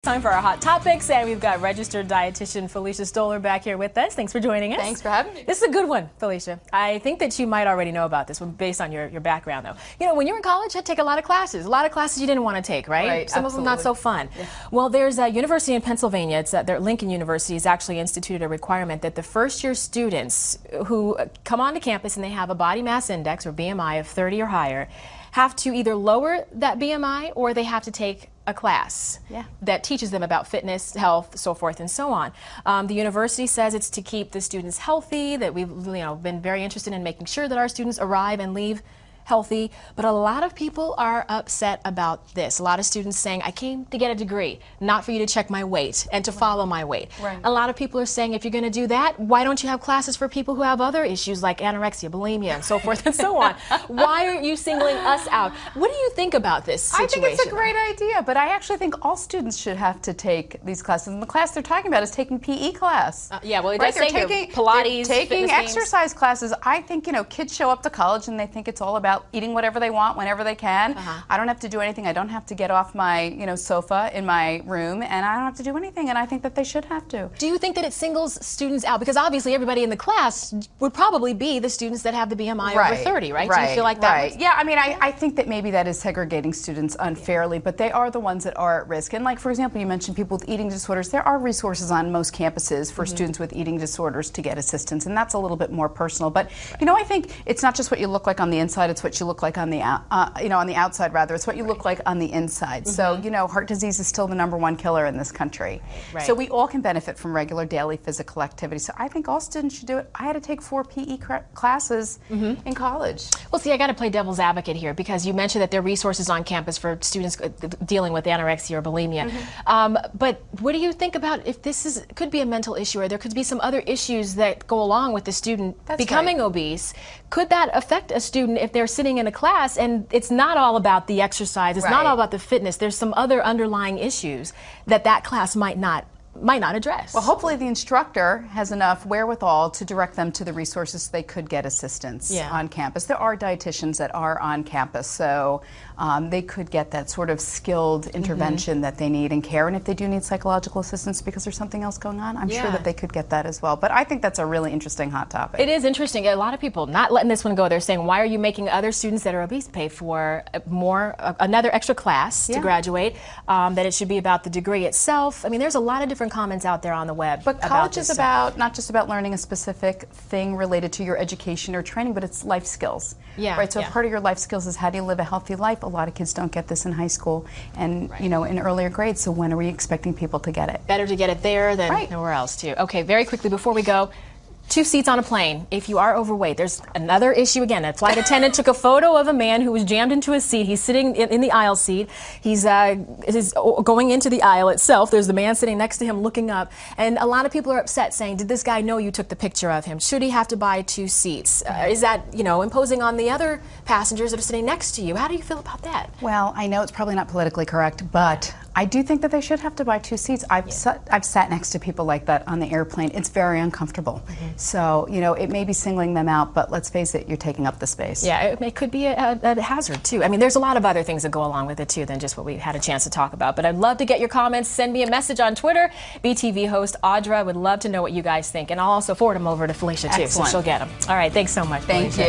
Time for our hot topics, and we've got registered dietitian Felicia Stoller back here with us. Thanks for joining us. Thanks for having me. This is a good one, Felicia. I think that you might already know about this one based on your background, though. You know, when you were in college, you had to take a lot of classes. A lot of classes you didn't want to take, right? Right, Some of them not so fun. Yeah. Well, there's a university in Pennsylvania, it's Lincoln University, has actually instituted a requirement that the first-year students who come onto campus and they have a body mass index, or BMI, of 30 or higher, have to either lower that BMI or they have to take a class that teaches them about fitness, health, so forth and so on. The university says it's to keep the students healthy, that we've been very interested in making sure that our students arrive and leave healthy, but a lot of people are upset about this. A lot of students saying, I came to get a degree, not for you to check my weight and to follow my weight. Right. A lot of people are saying, if you're going to do that, why don't you have classes for people who have other issues like anorexia, bulimia, and so forth and so on? Why are you singling us out? What do you think about this situation? I think it's a great idea, but I actually think all students should have to take these classes. And the class they're talking about is taking PE class. Yeah, well, it does say taking Pilates, taking exercise classes. I think, kids show up to college and they think it's all about eating whatever they want whenever they can. I don't have to do anything. I don't have to get off my sofa in my room, and I don't have to do anything, and I think that they should have to. Do you think that it singles students out? Because obviously everybody in the class would probably be the students that have the BMI over 30, right? Do you feel like that? Right. Yeah, I mean, I think that maybe that is segregating students unfairly, but they are the ones that are at risk. And like, for example, you mentioned people with eating disorders. There are resources on most campuses for students with eating disorders to get assistance, and that's a little bit more personal. But, I think it's not just what you look like on the inside, it's what you look like on the on the outside, rather. It's what you look like on the inside. So, heart disease is still the #1 killer in this country. Right. So we all can benefit from regular daily physical activity. So I think all students should do it. I had to take 4 PE classes in college. Well, see, I got to play devil's advocate here, because you mentioned that there are resources on campus for students dealing with anorexia or bulimia. But what do you think about if this could be a mental issue, or there could be some other issues that go along with the student becoming obese? Could that affect a student if they're sitting in a class and it's not all about the exercise, it's not all about the fitness, there's some other underlying issues that class might not address? Well, hopefully the instructor has enough wherewithal to direct them to the resources so they could get assistance on campus. There are dietitians that are on campus, so they could get that sort of skilled intervention that they need and care. And if they do need psychological assistance because there's something else going on, I'm sure that they could get that as well. But I think that's a really interesting hot topic. It is interesting. A lot of people not letting this one go. They're saying, why are you making other students that are obese pay for another extra class to graduate? That it should be about the degree itself. I mean, there's a lot of different comments out there on the web. But college is not just about learning a specific thing related to your education or training, but it's life skills. Right. So part of your life skills is how do you live a healthy life. A lot of kids don't get this in high school and in earlier grades. So when are we expecting people to get it? Better to get it there than nowhere else too. Okay, very quickly before we go. 2 seats on a plane. If you are overweight, there's another issue again. A flight attendant took a photo of a man who was jammed into his seat. He's sitting in the aisle seat. He's going into the aisle itself. There's the man sitting next to him looking up. And a lot of people are upset saying, did this guy know you took the picture of him? Should he have to buy 2 seats? Is that, imposing on the other passengers that are sitting next to you? How do you feel about that? Well, I know it's probably not politically correct, but I do think that they should have to buy 2 seats. I've sat next to people like that on the airplane. It's very uncomfortable. So, it may be singling them out, but let's face it, you're taking up the space. Yeah, it could be a hazard, too. I mean, there's a lot of other things that go along with it, too, than just what we had a chance to talk about. But I'd love to get your comments. Send me a message on Twitter. BTV host Audra would love to know what you guys think. And I'll also forward them over to Felicia, too, so she'll get them. All right, thanks so much. Thank you.